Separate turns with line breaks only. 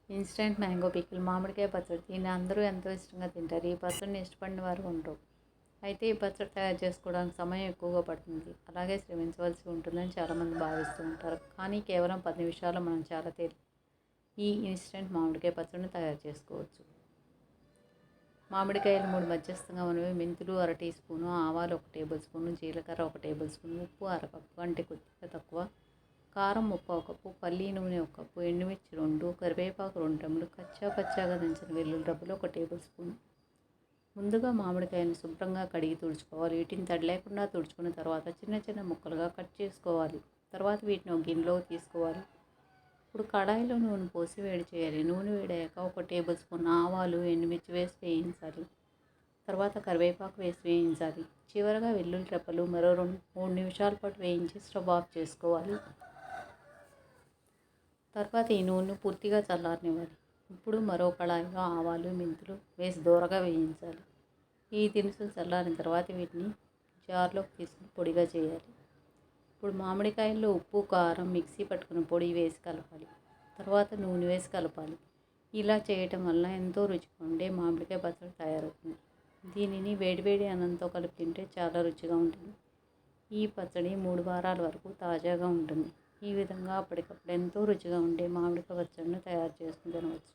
Instant mango pickle మామిడికాయ పచ్చడి. దీన్ని అందరూ ఎంతో ఇష్టంగా తింటారు. ఈ పచ్చడిని ఇష్టపడిన వారు ఉండరు. అయితే ఈ పచ్చడి తయారు చేసుకోవడానికి సమయం ఎక్కువగా పడుతుంది. అలాగే శ్రమించవలసి ఉంటుందని చాలామంది భావిస్తూ ఉంటారు. కానీ కేవలం 10 నిమిషాల్లో మనం చాలా ఈ ఇన్స్టెంట్ మామిడికాయ పచ్చడిని తయారు చేసుకోవచ్చు. మామిడికాయలు 3 మధ్యస్థంగా ఉన్నవి, మెంతులు అర టీ స్పూను, ఆవాలు 1 టేబుల్ స్పూను, జీలకర్ర 1 టేబుల్ స్పూను, ఉప్పు అరకప్పు కంటే కొద్దిగా తక్కువ, కారం ముప్పావు కప్పు, పల్లి నూనె 1 కప్పు, ఎండుమిర్చి 2, కరివేపాకు 2 రెమ్మలు, కచ్చా పచ్చాగా దంచిన వెల్లుల్లి రబ్బలు 1 టేబుల్ స్పూన్. ముందుగా మామిడికాయలను శుభ్రంగా కడిగి తుడుచుకోవాలి. వీటిని తడి లేకుండా తుడుచుకున్న తర్వాత చిన్న చిన్న ముక్కలుగా కట్ చేసుకోవాలి. తర్వాత వీటిని ఒక గిన్నెలోకి తీసుకోవాలి. ఇప్పుడు కడాయిలో నూనె పోసి వేడి చేయాలి. నూనె వేడయ్యాక 1 టేబుల్ స్పూన్ ఆవాలు, ఎండుమిర్చి వేసి వేయించాలి. తర్వాత కరివేపాకు వేసి వేయించాలి. చివరగా వెల్లుల్లి రెబ్బలు మరో 2-3 నిమిషాల పాటు వేయించి స్టవ్ ఆఫ్ చేసుకోవాలి. తర్వాత ఈ నూనెను పూర్తిగా చల్లారనివ్వాలి. ఇప్పుడు మరో కడాయిలో ఆవాలు, మెంతులు వేసి దూరగా వేయించాలి. ఈ దినుసులు చల్లారిన తర్వాత వీటిని జార్లోకి తీసుకుని పొడిగా చేయాలి. ఇప్పుడు మామిడికాయల్లో ఉప్పు, కారం, మిక్సీ పట్టుకున్న పొడి వేసి కలపాలి. తర్వాత నూనె వేసి కలపాలి. ఇలా చేయటం వల్ల ఎంతో రుచిగా ఉండే మామిడికాయ పచ్చడి తయారవుతుంది. దీనిని వేడివేడి అన్నంతో కలిపి తింటే చాలా రుచిగా ఉంటుంది. ఈ పచ్చడి 3 వారాల వరకు తాజాగా ఉంటుంది. ఈ విధంగా అప్పటికప్పుడు ఎంతో రుచిగా ఉండే మామిడికాయ పచ్చడిని తయారు చేసుకుని తినవచ్చు.